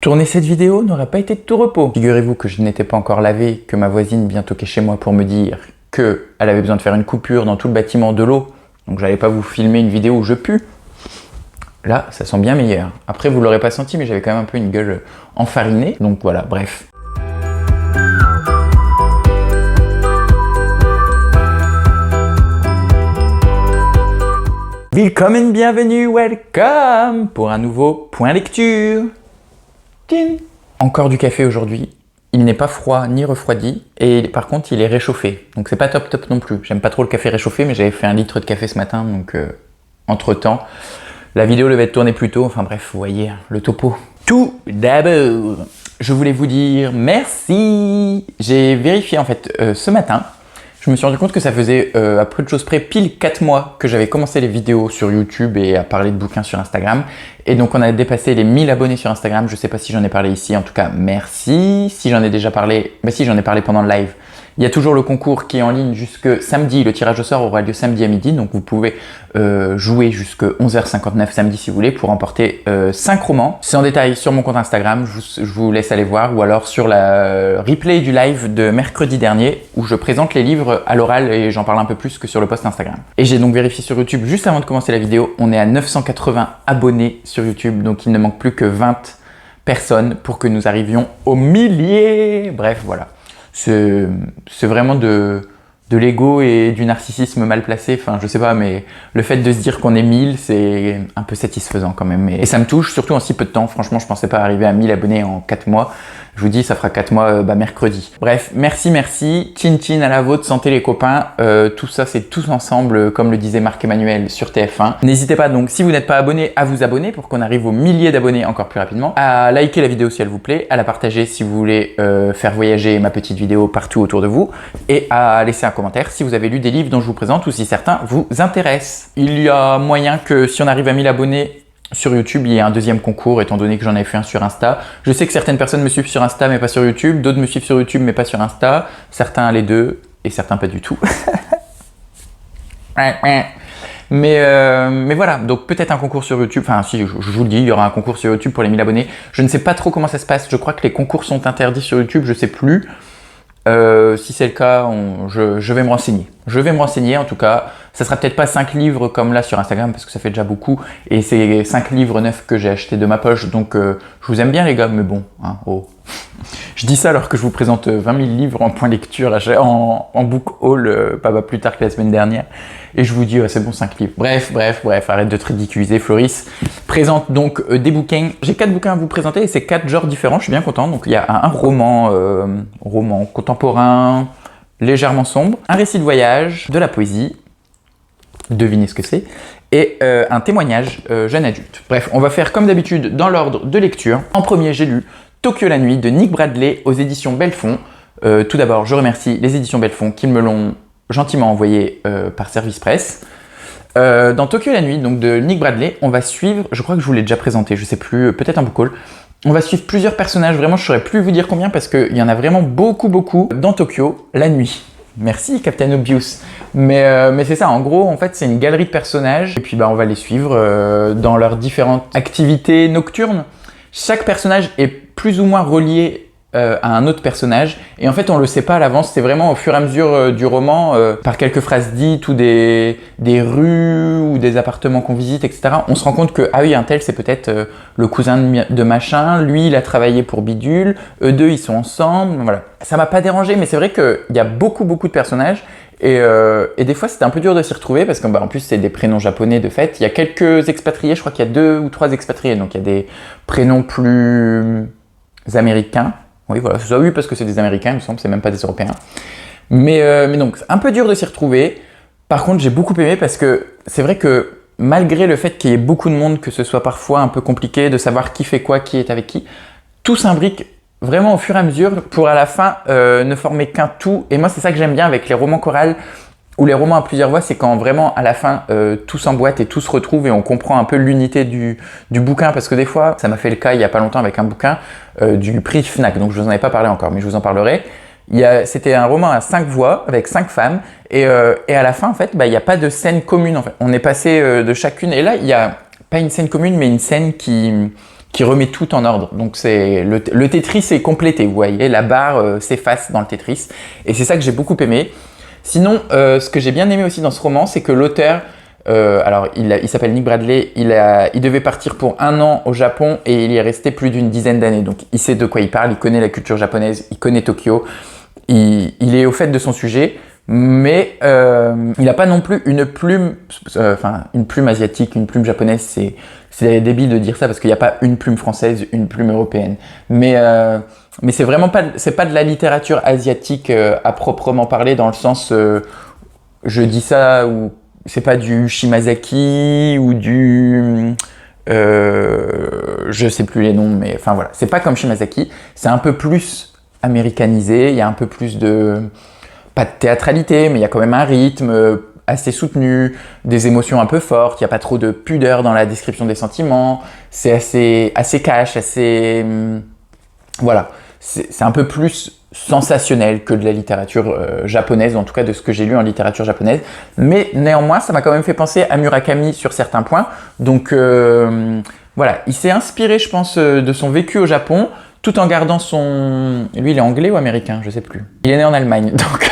Tourner cette vidéo n'aurait pas été de tout repos. Figurez-vous que je n'étais pas encore lavé, que ma voisine vient toquer chez moi pour me dire qu'elle avait besoin de faire une coupure dans tout le bâtiment de l'eau. Donc j'allais pas vous filmer une vidéo où je pue. Là, ça sent bien meilleur. Après, vous l'aurez pas senti, mais j'avais quand même un peu une gueule enfarinée. Donc voilà, bref. Willkommen, bienvenue, welcome pour un nouveau point lecture. Encore du café aujourd'hui. Il n'est pas froid ni refroidi et par contre il est réchauffé. Donc c'est pas top non plus. J'aime pas trop le café réchauffé, mais j'avais fait 1 litre de café ce matin, donc entre temps la vidéo devait être tournée plus tôt. Enfin bref, vous voyez le topo. Tout d'abord, je voulais vous dire merci. J'ai vérifié en fait ce matin. Je me suis rendu compte que ça faisait à peu de choses près pile 4 mois que j'avais commencé les vidéos sur YouTube et à parler de bouquins sur Instagram. Et donc on a dépassé les 1000 abonnés sur Instagram. Je sais pas si j'en ai parlé ici, en tout cas merci. Si j'en ai déjà parlé, bah si j'en ai parlé pendant le live. Il y a toujours le concours qui est en ligne jusque samedi. Le tirage au sort aura lieu samedi à midi. Donc vous pouvez jouer jusque 11h59 samedi si vous voulez pour remporter 5 romans. C'est en détail sur mon compte Instagram. Je vous laisse aller voir. Ou alors sur la replay du live de mercredi dernier où je présente les livres à l'oral et j'en parle un peu plus que sur le post Instagram. Et j'ai donc vérifié sur YouTube juste avant de commencer la vidéo. On est à 980 abonnés sur YouTube. Donc il ne manque plus que 20 personnes pour que nous arrivions aux milliers. Bref, voilà. C'est vraiment de l'ego et du narcissisme mal placé. Enfin, je sais pas, mais le fait de se dire qu'on est 1000, c'est un peu satisfaisant quand même. Et ça me touche, surtout en si peu de temps. Franchement, je pensais pas arriver à 1000 abonnés en 4 mois. Je vous dis, ça fera 4 mois mercredi. Bref, merci. Chin à la vôtre, santé les copains. Tout ça, c'est tous ensemble, comme le disait Marc-Emmanuel sur TF1. N'hésitez pas donc, si vous n'êtes pas abonné, à vous abonner pour qu'on arrive aux milliers d'abonnés encore plus rapidement. À liker la vidéo si elle vous plaît, à la partager si vous voulez faire voyager ma petite vidéo partout autour de vous, et à laisser un commentaire si vous avez lu des livres dont je vous présente ou si certains vous intéressent. Il y a moyen que si on arrive à 1000 abonnés, sur YouTube, il y a un deuxième concours, étant donné que j'en ai fait un sur Insta. Je sais que certaines personnes me suivent sur Insta, mais pas sur YouTube. D'autres me suivent sur YouTube, mais pas sur Insta. Certains les deux, et certains pas du tout. Mais voilà, donc peut-être un concours sur YouTube. Enfin, si, je vous le dis, il y aura un concours sur YouTube pour les 1000 abonnés. Je ne sais pas trop comment ça se passe. Je crois que les concours sont interdits sur YouTube, je sais plus. Si c'est le cas, je vais me renseigner. Je vais me renseigner en tout cas. Ça sera peut-être pas 5 livres comme là sur Instagram parce que ça fait déjà beaucoup. Et c'est 5 livres neufs que j'ai achetés de ma poche. Donc je vous aime bien les gars, mais bon. Hein, oh. Je dis ça alors que je vous présente 20 000 livres en point lecture en book haul pas plus tard que la semaine dernière. Et je vous dis, c'est bon, 5 livres. Bref, arrête de te ridiculiser Floris. Présente donc des bouquins. J'ai 4 bouquins à vous présenter et c'est 4 genres différents. Je suis bien content. Donc il y a un roman contemporain, légèrement sombre, un récit de voyage, de la poésie, devinez ce que c'est, et un témoignage jeune adulte. Bref, on va faire comme d'habitude dans l'ordre de lecture. En premier, j'ai lu Tokyo la nuit de Nick Bradley aux éditions Belfond. Tout d'abord, je remercie les éditions Belfond qui me l'ont gentiment envoyé par service presse. Dans Tokyo la nuit, donc de Nick Bradley, on va suivre, je crois que je vous l'ai déjà présenté, je sais plus, peut-être un book haul. On va suivre plusieurs personnages, vraiment je ne saurais plus vous dire combien parce qu'il y en a vraiment beaucoup dans Tokyo la nuit. Merci Captain Obvious. Mais c'est ça, en gros, en fait, c'est une galerie de personnages et puis on va les suivre dans leurs différentes activités nocturnes. Chaque personnage est plus ou moins relié à un autre personnage et en fait on le sait pas à l'avance, c'est vraiment au fur et à mesure du roman par quelques phrases dites ou des rues ou des appartements qu'on visite, etc. On se rend compte que ah oui, un tel c'est peut-être le cousin de machin, lui il a travaillé pour Bidule, eux deux ils sont ensemble, voilà. Ça m'a pas dérangé, mais c'est vrai qu'il y a beaucoup de personnages et des fois c'était un peu dur de s'y retrouver parce que en plus c'est des prénoms japonais de fait. Il y a quelques expatriés, je crois qu'il y a 2 ou 3 expatriés, donc il y a des prénoms plus américains. Oui, voilà, c'est ça, oui, parce que c'est des Américains, il me semble, c'est même pas des Européens. Mais donc, c'est un peu dur de s'y retrouver. Par contre, j'ai beaucoup aimé parce que c'est vrai que malgré le fait qu'il y ait beaucoup de monde, que ce soit parfois un peu compliqué de savoir qui fait quoi, qui est avec qui, tout s'imbrique vraiment au fur et à mesure pour à la fin ne former qu'un tout. Et moi, c'est ça que j'aime bien avec les romans chorales ou les romans à plusieurs voix, c'est quand vraiment à la fin tout s'emboîte et tout se retrouve et on comprend un peu l'unité du bouquin, parce que des fois, ça m'a fait le cas il y a pas longtemps avec un bouquin du prix Fnac, donc je vous en avais pas parlé encore, mais je vous en parlerai. C'était un roman à 5 voix avec 5 femmes et à la fin en fait, il n'y a pas de scène commune en fait. On est passé de chacune et là il y a pas une scène commune mais une scène qui qui remet tout en ordre. Donc c'est le Tetris est complété, vous voyez, la barre s'efface dans le Tetris. Et c'est ça que j'ai beaucoup aimé. Sinon, ce que j'ai bien aimé aussi dans ce roman, c'est que l'auteur, alors il s'appelle Nick Bradley, il devait partir pour 1 an au Japon et il y est resté plus d'une dizaine d'années. Donc il sait de quoi il parle, il connaît la culture japonaise, il connaît Tokyo, il est au fait de son sujet. Mais il n'a pas non plus une plume, une plume asiatique, une plume japonaise, c'est débile de dire ça parce qu'il n'y a pas une plume française, une plume européenne. Mais c'est vraiment pas, c'est pas de la littérature asiatique à proprement parler dans le sens, je dis ça, ou c'est pas du Shimazaki ou du, je sais plus les noms, mais enfin voilà, c'est pas comme Shimazaki, c'est un peu plus américanisé, il y a un peu plus de pas de théâtralité, mais il y a quand même un rythme assez soutenu, des émotions un peu fortes, il n'y a pas trop de pudeur dans la description des sentiments, c'est assez cash, assez... voilà, c'est un peu plus sensationnel que de la littérature japonaise, en tout cas de ce que j'ai lu en littérature japonaise, mais néanmoins, ça m'a quand même fait penser à Murakami sur certains points, donc voilà, il s'est inspiré, je pense, de son vécu au Japon, tout en gardant son... Lui, il est anglais ou américain? Je sais plus. Il est né en Allemagne, donc...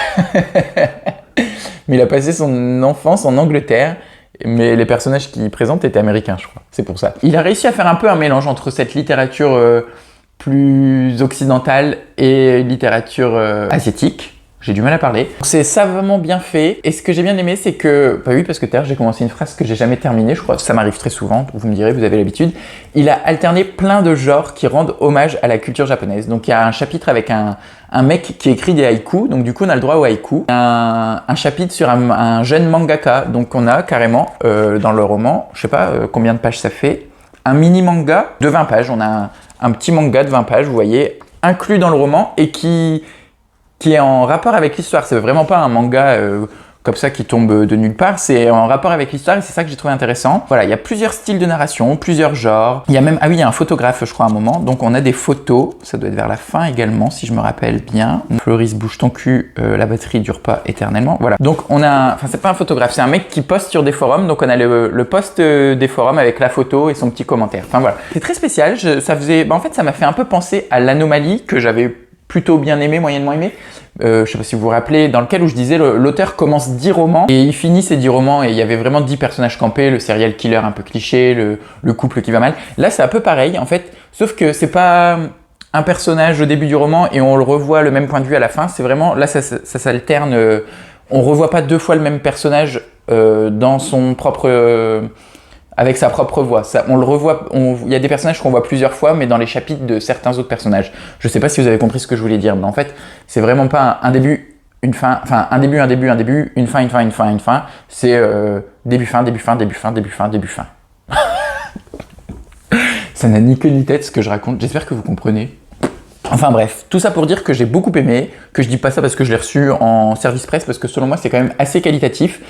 Mais il a passé son enfance en Angleterre, mais les personnages qu'il présente étaient américains, je crois. C'est pour ça. Il a réussi à faire un peu un mélange entre cette littérature plus occidentale et littérature asiatique. J'ai du mal à parler. C'est savamment bien fait. Et ce que j'ai bien aimé, c'est que... Bah oui, parce que tout à l'heure, j'ai commencé une phrase que j'ai jamais terminée, je crois. Ça m'arrive très souvent, vous me direz, vous avez l'habitude. Il a alterné plein de genres qui rendent hommage à la culture japonaise. Donc il y a un chapitre avec un mec qui écrit des haïkus. Donc du coup, on a le droit aux haïkus. Un chapitre sur un jeune mangaka. Donc on a carrément, dans le roman, je sais pas combien de pages ça fait, un mini manga de 20 pages. On a un petit manga de 20 pages, vous voyez, inclus dans le roman et qui est en rapport avec l'histoire. C'est vraiment pas un manga comme ça qui tombe de nulle part, c'est en rapport avec l'histoire et c'est ça que j'ai trouvé intéressant. Voilà, il y a plusieurs styles de narration, plusieurs genres. Il y a même, ah oui, il y a un photographe, je crois, à un moment. Donc on a des photos, ça doit être vers la fin également, si je me rappelle bien. Floris, bouge ton cul, la batterie dure pas éternellement. Voilà. Donc on a, enfin c'est pas un photographe, c'est un mec qui poste sur des forums. Donc on a le post des forums avec la photo et son petit commentaire. Enfin voilà. C'est très spécial, ça faisait, en fait ça m'a fait un peu penser à l'Anomalie que j'avais plutôt bien aimé, moyennement aimé. Je sais pas si vous vous rappelez, dans lequel où je disais l'auteur commence 10 romans et il finit ces 10 romans et il y avait vraiment 10 personnages campés, le serial killer un peu cliché, le couple qui va mal. Là c'est un peu pareil en fait, sauf que c'est pas un personnage au début du roman et on le revoit le même point de vue à la fin, c'est vraiment, là ça s'alterne, on revoit pas 2 fois le même personnage dans son propre... avec sa propre voix. Ça, on le revoit, il y a des personnages qu'on voit plusieurs fois, mais dans les chapitres de certains autres personnages. Je sais pas si vous avez compris ce que je voulais dire, mais en fait, c'est vraiment pas un début, une fin, enfin un début, une fin, une fin, une fin, une fin. C'est début, fin, début, fin, début, fin, début, fin, début, fin. Ça n'a ni queue ni tête ce que je raconte, j'espère que vous comprenez. Enfin bref, tout ça pour dire que j'ai beaucoup aimé, que je dis pas ça parce que je l'ai reçu en service presse, parce que selon moi c'est quand même assez qualitatif.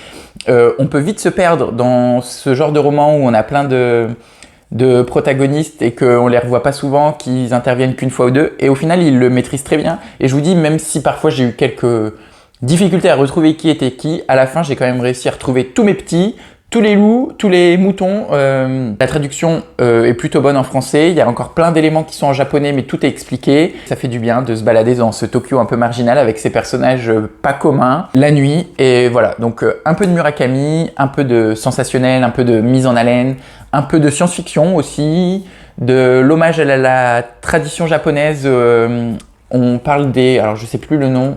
On peut vite se perdre dans ce genre de roman où on a plein de protagonistes et qu'on les revoit pas souvent, qu'ils interviennent qu'une fois ou deux, et au final ils le maîtrisent très bien. Et je vous dis, même si parfois j'ai eu quelques difficultés à retrouver qui était qui, à la fin j'ai quand même réussi à retrouver tous mes petits, tous les loups, tous les moutons. La traduction est plutôt bonne en français. Il y a encore plein d'éléments qui sont en japonais, mais tout est expliqué. Ça fait du bien de se balader dans ce Tokyo un peu marginal avec ces personnages pas communs, la nuit. Et voilà, donc un peu de Murakami, un peu de sensationnel, un peu de mise en haleine, un peu de science-fiction aussi, de l'hommage à la tradition japonaise. On parle des... alors je sais plus le nom...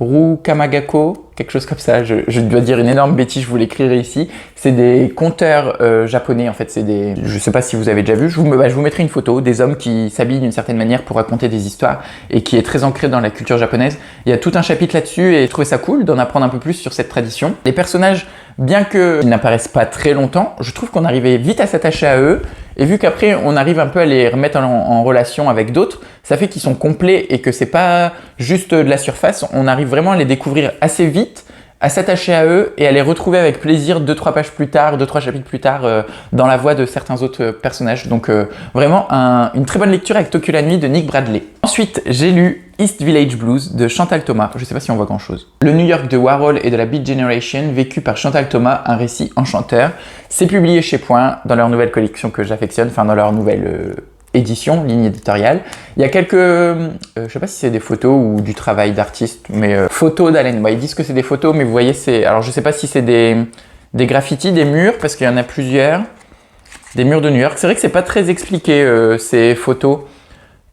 Rukamagako, quelque chose comme ça, je dois dire une énorme bêtise, je vous l'écrirai ici. C'est des conteurs japonais, en fait, c'est des... Je sais pas si vous avez déjà vu, je vous mettrai une photo des hommes qui s'habillent d'une certaine manière pour raconter des histoires et qui est très ancré dans la culture japonaise. Il y a tout un chapitre là-dessus et je trouvais ça cool d'en apprendre un peu plus sur cette tradition. Les personnages, bien qu'ils n'apparaissent pas très longtemps, je trouve qu'on arrivait vite à s'attacher à eux. Et vu qu'après, on arrive un peu à les remettre en relation avec d'autres, ça fait qu'ils sont complets et que c'est pas juste de la surface. On arrive vraiment à les découvrir assez vite, à s'attacher à eux et à les retrouver avec plaisir 2-3 pages plus tard, 2-3 chapitres plus tard dans la voix de certains autres personnages. Donc vraiment une très bonne lecture avec Tokyo la nuit de Nick Bradley. Ensuite, j'ai lu East Village Blues de Chantal Thomas. Je sais pas si on voit grand chose. Le New York de Warhol et de la Beat Generation vécu par Chantal Thomas, un récit enchanteur. C'est publié chez Point dans leur nouvelle collection que j'affectionne, enfin dans leur nouvelle édition, ligne éditoriale. Il y a quelques, je sais pas si c'est des photos ou du travail d'artiste, mais photos d'Allen. Ils disent que c'est des photos, mais vous voyez, alors je sais pas si c'est des graffitis, des murs, parce qu'il y en a plusieurs. Des murs de New York. C'est vrai que c'est pas très expliqué, ces photos.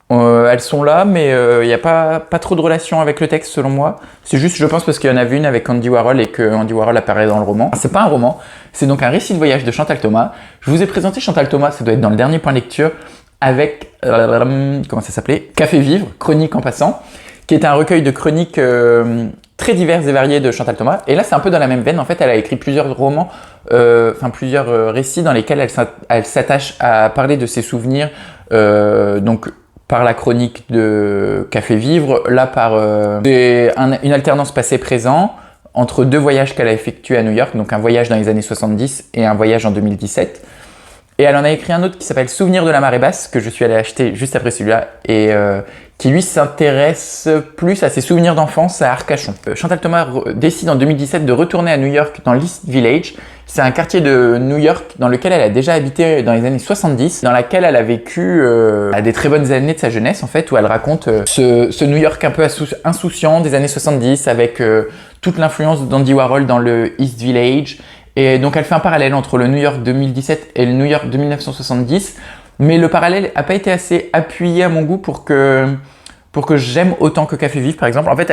Elles sont là, mais il n'y a pas trop de relation avec le texte selon moi. C'est juste, je pense, parce qu'il y en avait une avec Andy Warhol et que Andy Warhol apparaît dans le roman. C'est pas un roman, c'est donc un récit de voyage de Chantal Thomas. Je vous ai présenté Chantal Thomas, ça doit être dans le dernier point lecture, avec, comment ça s'appelait, Café Vivre, chronique en passant, qui est un recueil de chroniques très diverses et variées de Chantal Thomas. Et là, c'est un peu dans la même veine. En fait, elle a écrit plusieurs romans, plusieurs récits dans lesquels elle s'attache à parler de ses souvenirs, donc par la chronique de Café Vivre, là par une alternance passé-présent entre deux voyages qu'elle a effectués à New York, donc un voyage dans les années 70 et un voyage en 2017. Et elle en a écrit un autre qui s'appelle Souvenir de la marée basse, que je suis allé acheter juste après celui-là, et qui lui s'intéresse plus à ses souvenirs d'enfance à Arcachon. Chantal Thomas décide en 2017 de retourner à New York dans l'East Village. C'est un quartier de New York dans lequel elle a déjà habité dans les années 70, dans laquelle elle a vécu des très bonnes années de sa jeunesse en fait, où elle raconte ce New York un peu insouciant des années 70 avec toute l'influence d'Andy Warhol dans le East Village. Et donc elle fait un parallèle entre le New York 2017 et le New York de 1970, mais le parallèle n'a pas été assez appuyé à mon goût pour que j'aime autant que Café Vivre par exemple. En fait,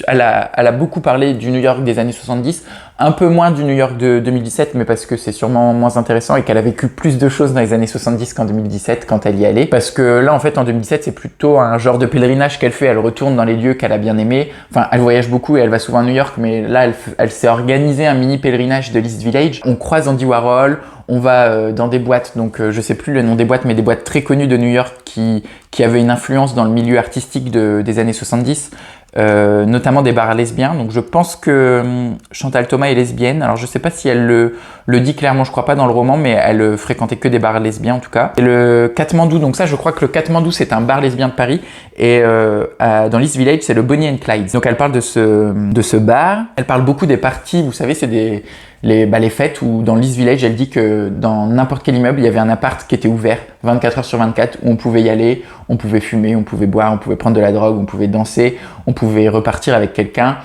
elle a beaucoup parlé du New York des années 70, un peu moins du New York de 2017, mais parce que c'est sûrement moins intéressant et qu'elle a vécu plus de choses dans les années 70 qu'en 2017 quand elle y allait. Parce que là, en fait, en 2017, c'est plutôt un genre de pèlerinage qu'elle fait. Elle retourne dans les lieux qu'elle a bien aimés. Enfin, elle voyage beaucoup et elle va souvent à New York, mais là, elle s'est organisée un mini pèlerinage de l'East Village. On croise Andy Warhol, on va dans des boîtes, donc je sais plus le nom des boîtes, mais des boîtes très connues de New York qui avaient une influence dans le milieu artistique des années 70. Notamment des bars lesbiens. Donc je pense que Chantal Thomas est lesbienne. Alors je sais pas si elle le dit clairement, je crois pas dans le roman, mais elle fréquentait que des bars lesbiens en tout cas. Et le Katmandou, donc ça je crois que le Katmandou c'est un bar lesbien de Paris et dans l'East Village c'est le Bonnie and Clyde. Donc elle parle de ce bar. Elle parle beaucoup des parties, vous savez, c'est les fêtes où dans l'East Village, elle dit que dans n'importe quel immeuble, il y avait un appart qui était ouvert 24 heures sur 24 où on pouvait y aller, on pouvait fumer, on pouvait boire, on pouvait prendre de la drogue, on pouvait danser, on pouvait repartir avec quelqu'un.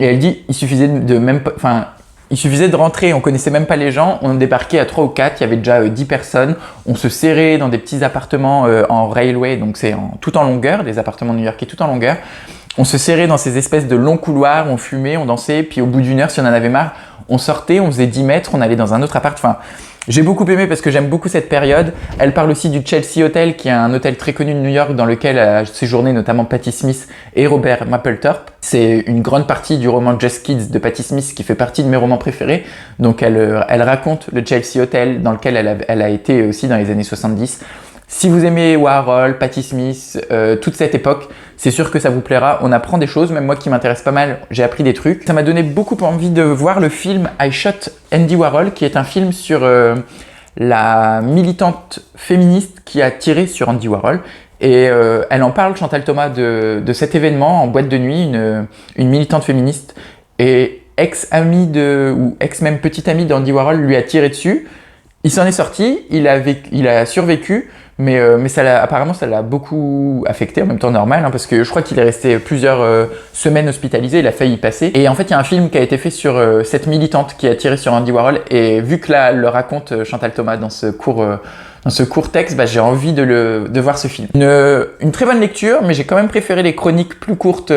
Et elle dit, il suffisait de rentrer, on connaissait même pas les gens, on débarquait à 3 ou 4, il y avait déjà 10 personnes, on se serrait dans des petits appartements en railway, donc c'est tout en longueur, les appartements new-yorkais tout en longueur. On se serrait dans ces espèces de longs couloirs, on fumait, on dansait, puis au bout d'une heure, si on en avait marre, on sortait, on faisait 10 mètres, on allait dans un autre appart. Enfin, j'ai beaucoup aimé parce que j'aime beaucoup cette période. Elle parle aussi du Chelsea Hotel, qui est un hôtel très connu de New York dans lequel a séjourné notamment Patti Smith et Robert Mapplethorpe. C'est une grande partie du roman Just Kids de Patti Smith qui fait partie de mes romans préférés. Donc elle raconte le Chelsea Hotel dans lequel elle a été aussi dans les années 70. Si vous aimez Warhol, Patti Smith, toute cette époque, c'est sûr que ça vous plaira. On apprend des choses, même moi qui m'intéresse pas mal, j'ai appris des trucs. Ça m'a donné beaucoup envie de voir le film I Shot Andy Warhol, qui est un film sur la militante féministe qui a tiré sur Andy Warhol. Et elle en parle, Chantal Thomas, de cet événement en boîte de nuit, une militante féministe et ex-amie ou ex-même petite amie d'Andy Warhol lui a tiré dessus. Il s'en est sorti, il a survécu, mais apparemment ça l'a beaucoup affecté, en même temps normal, hein, parce que je crois qu'il est resté plusieurs semaines hospitalisé, il a failli y passer. Et en fait, il y a un film qui a été fait sur cette militante qui a tiré sur Andy Warhol, et vu que là, elle le raconte Chantal Thomas dans ce court texte, j'ai envie de voir ce film. Une très bonne lecture, mais j'ai quand même préféré les chroniques plus courtes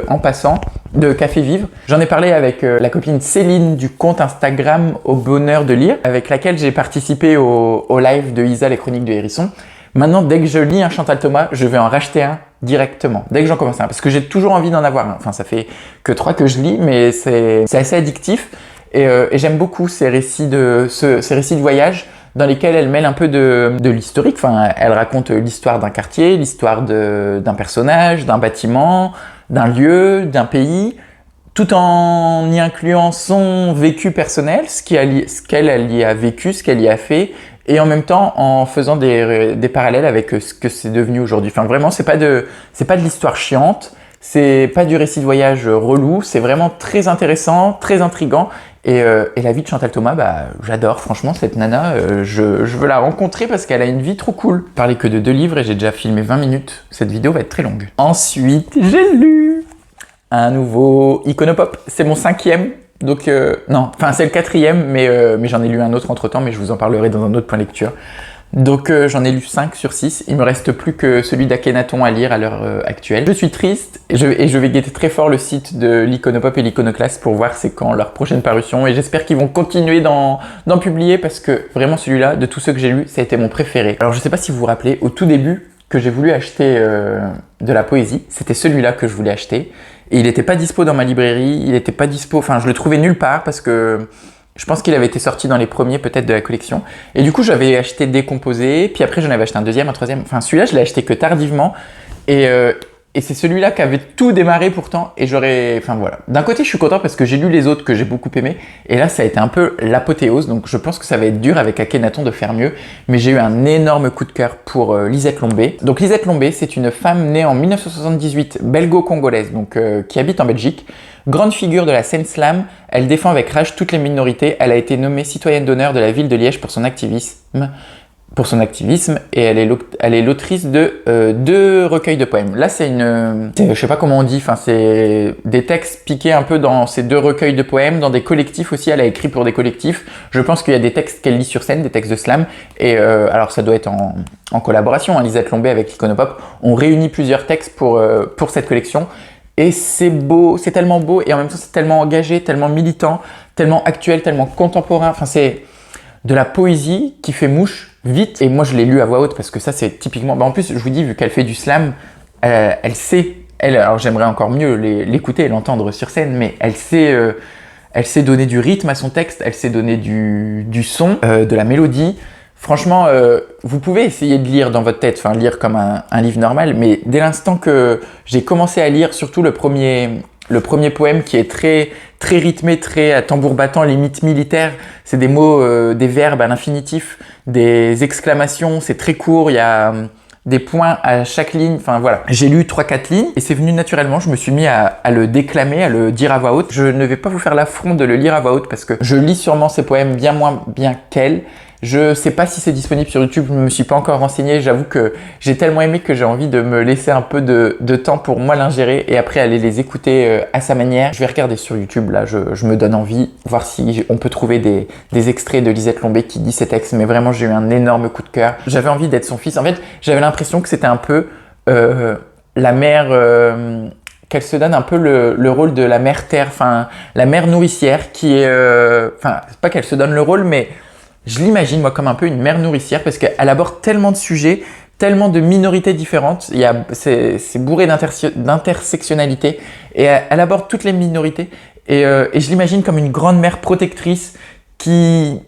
En passant de Café Vivre. J'en ai parlé avec la copine Céline du compte Instagram Au Bonheur de Lire, avec laquelle j'ai participé au live de Isa, les chroniques de Hérisson. Maintenant, dès que je lis un Chantal Thomas, je vais en racheter un directement, dès que j'en commence un, parce que j'ai toujours envie d'en avoir un. Enfin, ça fait que 3 que je lis, mais c'est assez addictif, et j'aime beaucoup ces récits de voyage dans lesquels elle mêle un peu de l'historique. Enfin, elle raconte l'histoire d'un quartier, l'histoire d'un personnage, d'un bâtiment, d'un lieu, d'un pays, tout en y incluant son vécu personnel, ce qu'elle y a vécu, ce qu'elle y a fait, et en même temps en faisant des parallèles avec ce que c'est devenu aujourd'hui. Enfin, vraiment, c'est pas de l'histoire chiante, c'est pas du récit de voyage relou, c'est vraiment très intéressant, très intriguant, Et la vie de Chantal Thomas, bah, j'adore, franchement, cette nana, je veux la rencontrer parce qu'elle a une vie trop cool. Je parlais que de 2 livres et j'ai déjà filmé 20 minutes. Cette vidéo va être très longue. Ensuite, j'ai lu un nouveau Iconopop. C'est mon 5e. Donc, non, enfin, c'est le 4e, mais j'en ai lu un autre entre-temps, mais je vous en parlerai dans un autre point lecture. Donc j'en ai lu 5 sur 6, il me reste plus que celui d'Akhenaton à lire à l'heure actuelle. Je suis triste et je vais guetter très fort le site de l'Iconopop et l'Iconoclaste pour voir c'est quand leur prochaine parution et j'espère qu'ils vont continuer d'en publier parce que vraiment celui-là, de tous ceux que j'ai lus, ça a été mon préféré. Alors je sais pas si vous vous rappelez, au tout début que j'ai voulu acheter de la poésie, c'était celui-là que je voulais acheter et il n'était pas dispo dans ma librairie, il n'était pas dispo, enfin je le trouvais nulle part parce que je pense qu'il avait été sorti dans les premiers peut-être de la collection. Et du coup, j'avais acheté Décomposé, puis après j'en avais acheté un deuxième, un troisième. Enfin, celui-là, je l'ai acheté que tardivement. Et c'est celui-là qui avait tout démarré pourtant. Et enfin voilà. D'un côté, je suis content parce que j'ai lu les autres que j'ai beaucoup aimés. Et là, ça a été un peu l'apothéose. Donc je pense que ça va être dur avec Akhenaton de faire mieux. Mais j'ai eu un énorme coup de cœur pour Lisette Lombé. Donc Lisette Lombé, c'est une femme née en 1978, belgo-congolaise, donc qui habite en Belgique. Grande figure de la scène slam, elle défend avec rage toutes les minorités. Elle a été nommée citoyenne d'honneur de la ville de Liège pour son activisme. Et elle est l'autrice de 2 recueils de poèmes. Là, je sais pas comment on dit, enfin, c'est des textes piqués un peu dans ces 2 recueils de poèmes, dans des collectifs aussi. Elle a écrit pour des collectifs. Je pense qu'il y a des textes qu'elle lit sur scène, des textes de slam. Et alors, ça doit être en collaboration, hein, Lisette Lombé avec l'Iconopop. On réunit plusieurs textes pour cette collection. Et c'est beau, c'est tellement beau et en même temps c'est tellement engagé, tellement militant, tellement actuel, tellement contemporain. Enfin, c'est de la poésie qui fait mouche vite. Et moi, je l'ai lu à voix haute parce que ça, c'est typiquement... Bah, en plus, je vous dis, vu qu'elle fait du slam, elle sait... alors, j'aimerais encore mieux l'écouter et l'entendre sur scène, mais elle sait donner du rythme à son texte, elle sait donner du son, de la mélodie. Franchement, vous pouvez essayer de lire dans votre tête, enfin lire comme un livre normal, mais dès l'instant que j'ai commencé à lire, surtout le premier poème qui est très, très rythmé, très à tambour battant, limite militaire, c'est des mots, des verbes à l'infinitif, des exclamations, c'est très court, il y a des points à chaque ligne, enfin voilà. J'ai lu 3-4 lignes et c'est venu naturellement, je me suis mis à le déclamer, à le dire à voix haute. Je ne vais pas vous faire l'affront de le lire à voix haute parce que je lis sûrement ces poèmes bien moins bien qu'elle. Je sais pas si c'est disponible sur YouTube, je me suis pas encore renseigné, j'avoue que j'ai tellement aimé que j'ai envie de me laisser un peu de temps pour moi l'ingérer et après aller les écouter à sa manière. Je vais regarder sur YouTube, là je me donne envie, voir si on peut trouver des extraits de Lisette Lombé qui dit ces textes, mais vraiment j'ai eu un énorme coup de cœur. J'avais envie d'être son fils, en fait j'avais l'impression que c'était un peu la mère... qu'elle se donne un peu le rôle de la mère terre, enfin la mère nourricière qui est... Enfin, c'est pas qu'elle se donne le rôle, mais je l'imagine moi comme un peu une mère nourricière parce qu'elle aborde tellement de sujets, tellement de minorités différentes, c'est bourré d'intersectionnalité et elle aborde toutes les minorités et je l'imagine comme une grande mère protectrice qui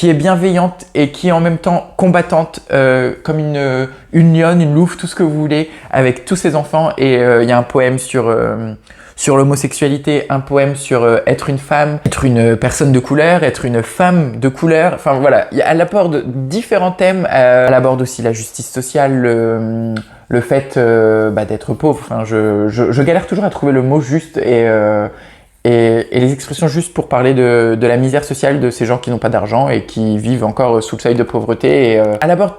est bienveillante et qui est en même temps combattante comme une lionne, une louve, tout ce que vous voulez, avec tous ses enfants. Et il y a un poème sur l'homosexualité, un poème sur être une femme, être une personne de couleur, être une femme de couleur. Enfin voilà, elle aborde différents thèmes. Elle aborde aussi la justice sociale, le fait d'être pauvre. Enfin, je galère toujours à trouver le mot juste et les expressions justes pour parler de la misère sociale de ces gens qui n'ont pas d'argent et qui vivent encore sous le seuil de pauvreté. Et elle aborde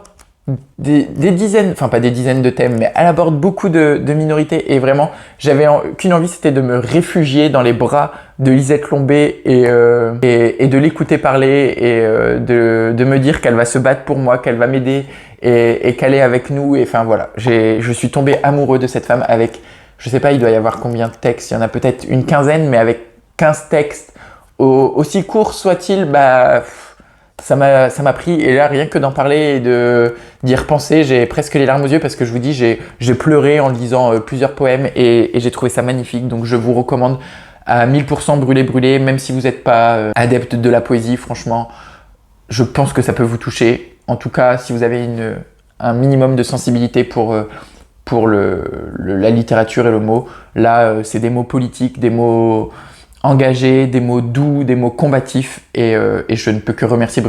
des dizaines, enfin pas des dizaines de thèmes, mais elle aborde beaucoup de minorités et vraiment, j'avais qu'une envie, c'était de me réfugier dans les bras de Lisette Lombé et de l'écouter parler et de me dire qu'elle va se battre pour moi, qu'elle va m'aider et qu'elle est avec nous. Et enfin voilà, je suis tombé amoureux de cette femme avec... Je sais pas, il doit y avoir combien de textes, il y en a peut-être une quinzaine, mais avec 15 textes, aussi courts soient-ils, bah, ça m'a pris. Et là, rien que d'en parler et d'y repenser, j'ai presque les larmes aux yeux parce que je vous dis, j'ai pleuré en lisant plusieurs poèmes et j'ai trouvé ça magnifique. Donc je vous recommande à 1000% brûler, même si vous n'êtes pas adepte de la poésie, franchement, je pense que ça peut vous toucher. En tout cas, si vous avez un minimum de sensibilité pour la littérature et le mot. Là, c'est des mots politiques, des mots engagés, des mots doux, des mots combatifs, et je ne peux que remercier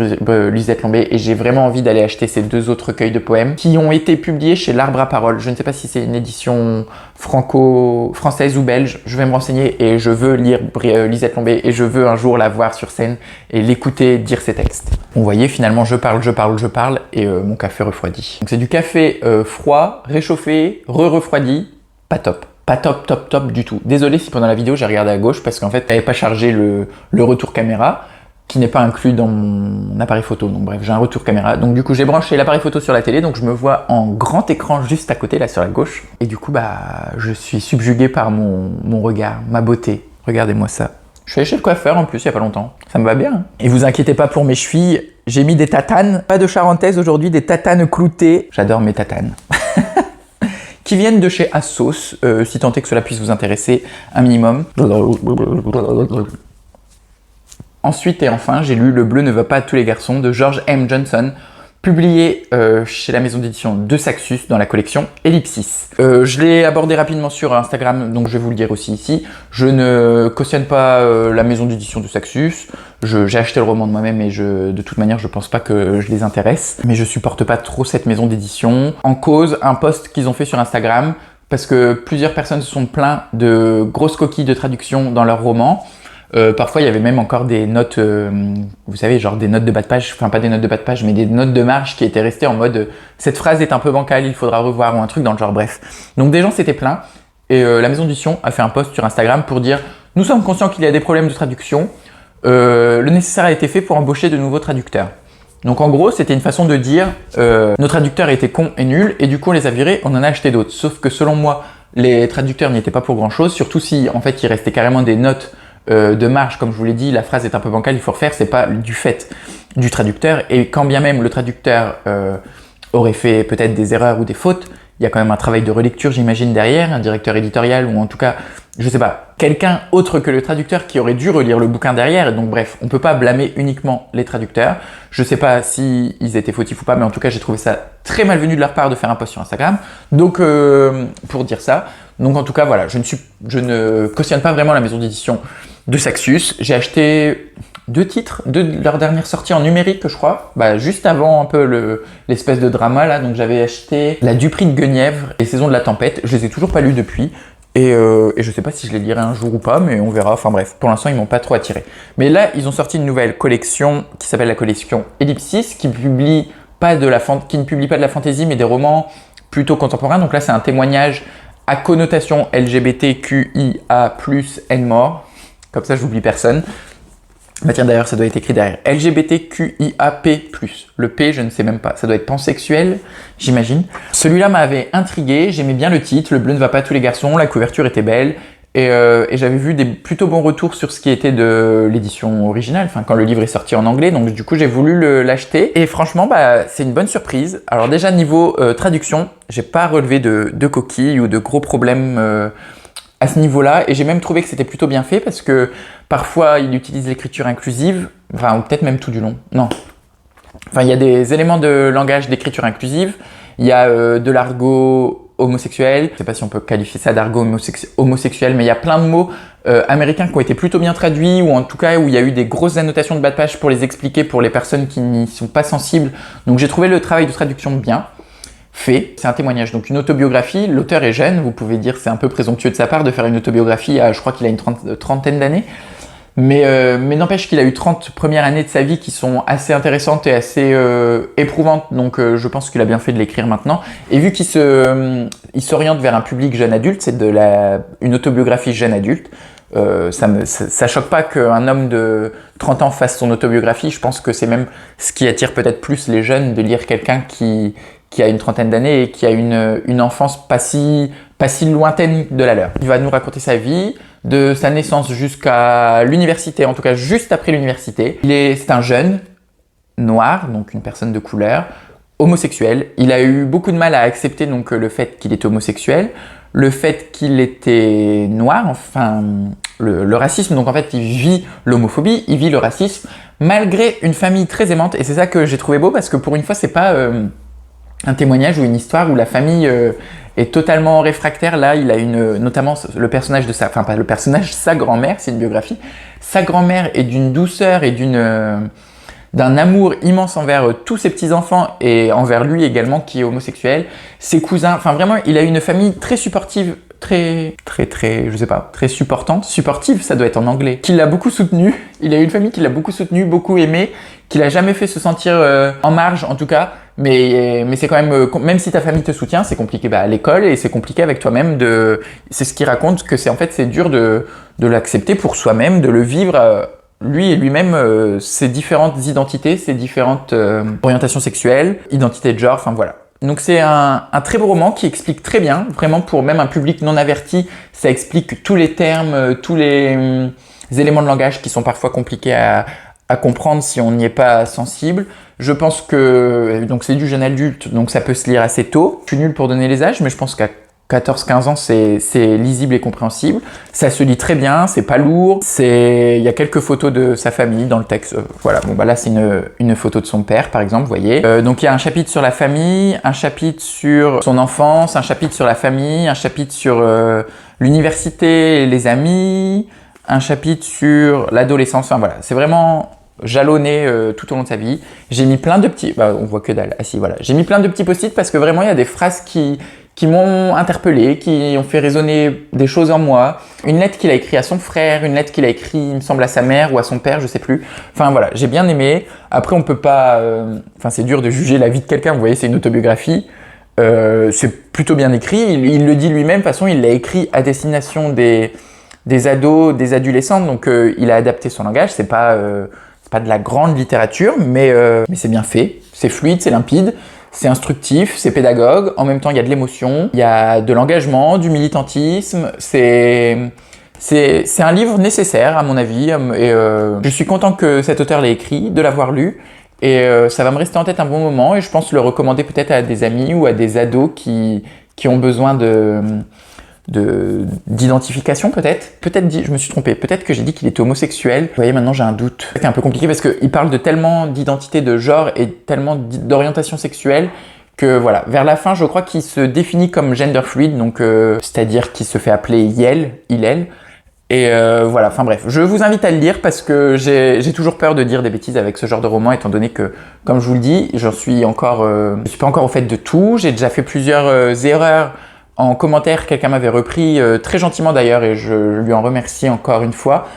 Lisette Lombé, et j'ai vraiment envie d'aller acheter ces 2 autres recueils de poèmes qui ont été publiés chez l'Arbre à Parole. Je ne sais pas si c'est une édition franco-française ou belge, je vais me renseigner, et je veux lire Lisette Lombé, et je veux un jour la voir sur scène et l'écouter dire ses textes. Vous voyez, finalement je parle, et mon café refroidit. Donc c'est du café froid, réchauffé, refroidi, pas top. Pas top du tout. Désolé si pendant la vidéo j'ai regardé à gauche parce qu'en fait j'avais pas chargé le retour caméra qui n'est pas inclus dans mon appareil photo. Donc bref, j'ai un retour caméra. Donc du coup j'ai branché l'appareil photo sur la télé, donc je me vois en grand écran juste à côté là sur la gauche. Et du coup je suis subjugué par mon regard, ma beauté. Regardez-moi ça. Je suis allé chez le coiffeur en plus il y a pas longtemps. Ça me va bien. Hein. Et vous inquiétez pas pour mes chevilles, j'ai mis des tatanes. Pas de charentaise aujourd'hui, des tatanes cloutées. J'adore mes tatanes. Qui viennent de chez Assos, si tant est que cela puisse vous intéresser un minimum. Ensuite et enfin, j'ai lu Le bleu ne va pas à tous les garçons de George M. Johnson, publié chez la maison d'édition de Saxus dans la collection Ellipsis. Je l'ai abordé rapidement sur Instagram, donc je vais vous le dire aussi ici. Je ne cautionne pas la maison d'édition de Saxus. J'ai acheté le roman de moi-même et de toute manière, je pense pas que je les intéresse. Mais je supporte pas trop cette maison d'édition. En cause, un post qu'ils ont fait sur Instagram, parce que plusieurs personnes se sont plaints de grosses coquilles de traduction dans leurs romans. Parfois, il y avait même encore des notes, vous savez, genre des notes de bas de page, enfin pas des notes de bas de page, mais des notes de marge qui étaient restées en mode cette phrase est un peu bancale, il faudra revoir, ou un truc dans le genre, bref. Donc des gens s'étaient plaints, et la maison d'édition a fait un post sur Instagram pour dire « Nous sommes conscients qu'il y a des problèmes de traduction, le nécessaire a été fait pour embaucher de nouveaux traducteurs. » Donc en gros, c'était une façon de dire nos traducteurs étaient cons et nuls, et du coup on les a virés, on en a acheté d'autres. Sauf que selon moi, les traducteurs n'y étaient pas pour grand chose, surtout si en fait il restait carrément des notes de marge, comme je vous l'ai dit, la phrase est un peu bancale, il faut refaire, c'est pas du fait du traducteur, et quand bien même le traducteur aurait fait peut-être des erreurs ou des fautes, il y a quand même un travail de relecture, j'imagine, derrière, un directeur éditorial, ou en tout cas, je sais pas, quelqu'un autre que le traducteur qui aurait dû relire le bouquin derrière, et donc bref, on peut pas blâmer uniquement les traducteurs. Je sais pas si ils étaient fautifs ou pas, mais en tout cas, j'ai trouvé ça très malvenu de leur part de faire un post sur Instagram, donc pour dire ça. Donc en tout cas, voilà, je ne cautionne pas vraiment la maison d'édition de Saxus. J'ai acheté 2 titres de leur dernière sortie en numérique, je crois, juste avant un peu l'espèce de drama là. Donc j'avais acheté La Duperie de Guenièvre et Saison de la Tempête. Je les ai toujours pas lus depuis. Et je sais pas si je les lirai un jour ou pas, mais on verra. Enfin bref, pour l'instant, ils m'ont pas trop attiré. Mais là, ils ont sorti une nouvelle collection qui s'appelle la collection Ellipsis, qui ne publie pas de la fantaisie, mais des romans plutôt contemporains. Donc là, c'est un témoignage à connotation LGBTQIA+, N-mort. Comme ça, j'oublie personne. Bah tiens, d'ailleurs, ça doit être écrit derrière. LGBTQIAP+. Le P, je ne sais même pas. Ça doit être pansexuel, j'imagine. Celui-là m'avait intrigué. J'aimais bien le titre. Le bleu ne va pas à tous les garçons. La couverture était belle. Et j'avais vu des plutôt bons retours sur ce qui était de l'édition originale, enfin quand le livre est sorti en anglais, donc du coup j'ai voulu l'acheter. Et franchement, c'est une bonne surprise. Alors déjà niveau traduction, j'ai pas relevé de coquilles ou de gros problèmes à ce niveau-là, et j'ai même trouvé que c'était plutôt bien fait parce que parfois il utilise l'écriture inclusive, enfin ou peut-être même tout du long. Non. Enfin il y a des éléments de langage d'écriture inclusive, il y a de l'argot homosexuel, je sais pas si on peut qualifier ça d'argot homosexuel, mais il y a plein de mots américains qui ont été plutôt bien traduits, ou en tout cas où il y a eu des grosses annotations de bas de page pour les expliquer pour les personnes qui n'y sont pas sensibles. Donc j'ai trouvé le travail de traduction bien fait. C'est un témoignage, donc une autobiographie. L'auteur est jeune, vous pouvez dire c'est un peu présomptueux de sa part de faire une autobiographie à, je crois qu'il a une trentaine d'années. Mais n'empêche qu'il a eu 30 premières années de sa vie qui sont assez intéressantes et assez éprouvantes, donc je pense qu'il a bien fait de l'écrire maintenant. Et vu qu'il s'oriente vers un public jeune adulte, c'est une autobiographie jeune adulte, ça choque pas qu'un homme de 30 ans fasse son autobiographie. Je pense que c'est même ce qui attire peut-être plus les jeunes, de lire quelqu'un qui a une trentaine d'années et qui a une enfance pas si lointaine de la leur. Il va nous raconter sa vie, de sa naissance jusqu'à l'université, en tout cas juste après l'université. C'est un jeune, noir, donc une personne de couleur, homosexuel. Il a eu beaucoup de mal à accepter donc le fait qu'il était homosexuel, le fait qu'il était noir, enfin le racisme. Donc en fait, il vit l'homophobie, il vit le racisme, malgré une famille très aimante. Et c'est ça que j'ai trouvé beau, parce que pour une fois, c'est pas un témoignage ou une histoire où la famille est totalement réfractaire. Là, il a notamment le personnage de sa, enfin pas le personnage, sa grand-mère, c'est une biographie. Sa grand-mère est d'une douceur et d'un amour immense envers tous ses petits-enfants et envers lui également qui est homosexuel. Ses cousins, enfin vraiment, il a une famille très supportive, très, je sais pas, très supportante. Supportive, ça doit être en anglais. Qui l'a beaucoup soutenu. Il a eu une famille qui l'a beaucoup soutenu, beaucoup aimé, qui l'a jamais fait se sentir en marge en tout cas. Mais c'est quand même si ta famille te soutient, c'est compliqué à l'école et c'est compliqué avec toi-même c'est ce qu'il raconte que c'est dur de l'accepter pour soi-même, de le vivre lui et lui-même, ses différentes identités, ses différentes orientations sexuelles, identité de genre, enfin voilà. Donc c'est un très beau roman qui explique très bien, vraiment pour même un public non averti, ça explique tous les termes, tous les éléments de langage qui sont parfois compliqués à comprendre si on n'y est pas sensible. Je pense que donc c'est du jeune adulte, donc ça peut se lire assez tôt. Je suis nul pour donner les âges, mais je pense qu'à 14-15 ans, c'est lisible et compréhensible. Ça se lit très bien, c'est pas lourd. Il y a quelques photos de sa famille dans le texte. Voilà, bon là c'est une photo de son père par exemple, vous voyez. Donc il y a un chapitre sur la famille, un chapitre sur son enfance, un chapitre sur la famille, un chapitre sur l'université, les amis, un chapitre sur l'adolescence. Enfin voilà, c'est vraiment jalonné tout au long de sa vie. J'ai mis plein de petits... on voit que dalle. Ah si, voilà. J'ai mis plein de petits post-it parce que vraiment il y a des phrases qui m'ont interpellé, qui ont fait résonner des choses en moi. Une lettre qu'il a écrite à son frère, une lettre qu'il a écrite, il me semble, à sa mère ou à son père, je sais plus. Enfin voilà, j'ai bien aimé. Après, on peut pas... Enfin, c'est dur de juger la vie de quelqu'un, vous voyez, c'est une autobiographie. C'est plutôt bien écrit. Il le dit lui-même, de toute façon, il l'a écrit à destination des ados, des adolescents, donc il a adapté son langage. C'est pas de la grande littérature, mais c'est bien fait. C'est fluide, c'est limpide. C'est instructif, c'est pédagogue, en même temps il y a de l'émotion, il y a de l'engagement, du militantisme, c'est un livre nécessaire à mon avis et je suis content que cet auteur l'ait écrit, de l'avoir lu et ça va me rester en tête un bon moment et je pense le recommander peut-être à des amis ou à des ados qui ont besoin d'identification peut-être. Je me suis trompé, peut-être que j'ai dit qu'il était homosexuel. Vous voyez, maintenant j'ai un doute. C'est un peu compliqué parce qu'il parle de tellement d'identité de genre et tellement d'orientation sexuelle que voilà, vers la fin je crois qu'il se définit comme gender fluid, donc c'est-à-dire qu'il se fait appeler il, elle. Et voilà, enfin bref, je vous invite à le lire parce que j'ai toujours peur de dire des bêtises avec ce genre de roman étant donné que, comme je vous le dis, je suis pas encore au fait de tout, j'ai déjà fait plusieurs erreurs. En commentaire, quelqu'un m'avait repris, très gentiment d'ailleurs, et je lui en remercie encore une fois,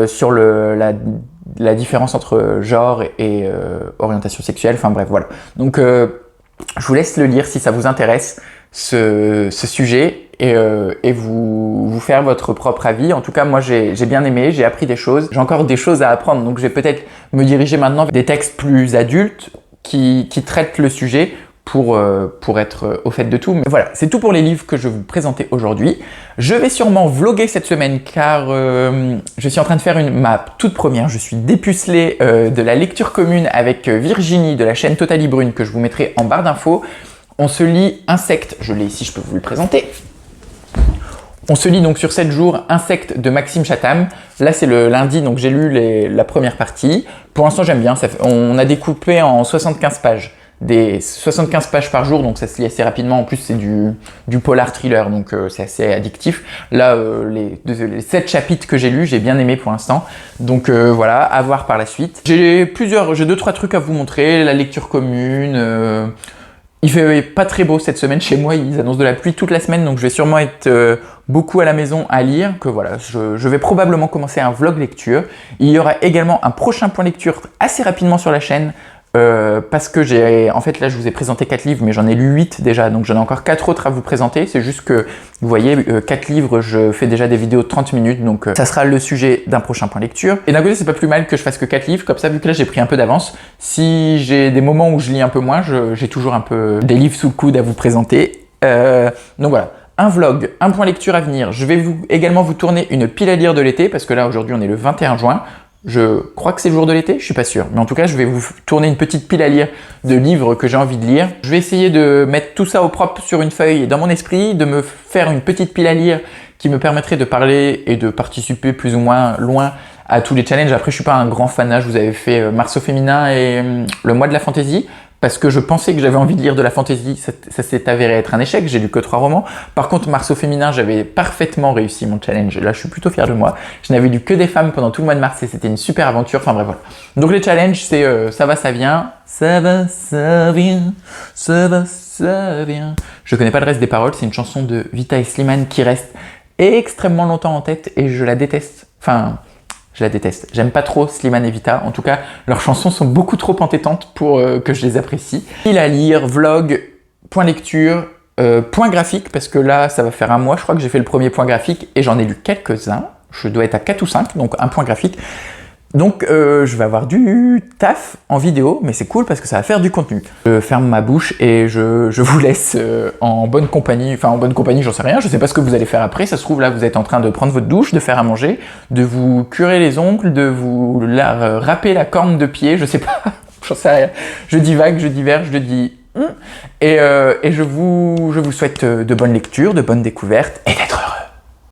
sur la différence entre genre et orientation sexuelle, enfin bref, voilà. Donc, je vous laisse le lire si ça vous intéresse, ce sujet, et vous faire votre propre avis. En tout cas, moi, j'ai bien aimé, j'ai appris des choses, j'ai encore des choses à apprendre, donc je vais peut-être me diriger maintenant vers des textes plus adultes qui traitent le sujet, pour être au fait de tout. Mais voilà, c'est tout pour les livres que je vais vous présenter aujourd'hui. Je vais sûrement vlogger cette semaine car je suis en train de faire ma toute première. Je suis dépucelé de la lecture commune avec Virginie de la chaîne Totally Brune que je vous mettrai en barre d'infos. On se lit Insectes, je l'ai ici, je peux vous le présenter. On se lit donc sur 7 jours Insectes de Maxime Chatham. Là c'est le lundi, donc j'ai lu la première partie. Pour l'instant j'aime bien, on a découpé en 75 pages. Des 75 pages par jour, donc ça se lit assez rapidement. En plus, c'est du polar thriller, donc c'est assez addictif. Là, les 7 chapitres que j'ai lus, j'ai bien aimé pour l'instant. Donc voilà, à voir par la suite. J'ai 2-3 trucs à vous montrer. La lecture commune. Il fait pas très beau cette semaine chez moi, ils annoncent de la pluie toute la semaine, donc je vais sûrement être beaucoup à la maison à lire. Que voilà, je vais probablement commencer un vlog lecture. Il y aura également un prochain point lecture assez rapidement sur la chaîne. Parce que en fait là je vous ai présenté 4 livres mais j'en ai lu 8 déjà, donc j'en ai encore 4 autres à vous présenter. C'est juste que vous voyez 4 livres, je fais déjà des vidéos de 30 minutes, donc ça sera le sujet d'un prochain point lecture. Et d'un côté c'est pas plus mal que je fasse que 4 livres, comme ça vu que là j'ai pris un peu d'avance, si j'ai des moments où je lis un peu moins, j'ai toujours un peu des livres sous le coude à vous présenter. Donc voilà, un vlog, un point lecture à venir. Je vais également vous tourner une pile à lire de l'été parce que là aujourd'hui on est le 21 juin. Je crois que c'est le jour de l'été, je suis pas sûr. Mais en tout cas, je vais vous tourner une petite pile à lire de livres que j'ai envie de lire. Je vais essayer de mettre tout ça au propre sur une feuille et dans mon esprit, de me faire une petite pile à lire qui me permettrait de parler et de participer plus ou moins loin à tous les challenges. Après, je suis pas un grand fanat. Je vous avais fait Mars au féminin et le mois de la fantaisie. parce que je pensais que j'avais envie de lire de la fantasy, ça s'est avéré être un échec, j'ai lu que 3 romans. Par contre, Mars au féminin, j'avais parfaitement réussi mon challenge, et là je suis plutôt fier de moi. Je n'avais lu que des femmes pendant tout le mois de mars et c'était une super aventure, enfin bref voilà. Donc les challenges, c'est ça va, ça vient, ça va, ça vient, ça va, ça vient. Je connais pas le reste des paroles, c'est une chanson de Vita et Slimane qui reste extrêmement longtemps en tête et je la déteste. Enfin, je la déteste. J'aime pas trop Slimane et Vita. En tout cas, leurs chansons sont beaucoup trop entêtantes pour que je les apprécie. Il à lire, vlog, point lecture, point graphique, parce que là, ça va faire un mois, je crois que j'ai fait le premier point graphique et j'en ai lu quelques-uns. Je dois être à 4 ou 5, donc un point graphique. Donc je vais avoir du taf en vidéo, mais c'est cool parce que ça va faire du contenu. Je ferme ma bouche et je vous laisse en bonne compagnie, enfin en bonne compagnie j'en sais rien, je sais pas ce que vous allez faire après, ça se trouve là vous êtes en train de prendre votre douche, de faire à manger, de vous curer les ongles, de vous râper la corne de pied, je sais pas, j'en sais rien. Je divague, je diverge, je dis... Et je vous souhaite de bonnes lectures, de bonnes découvertes et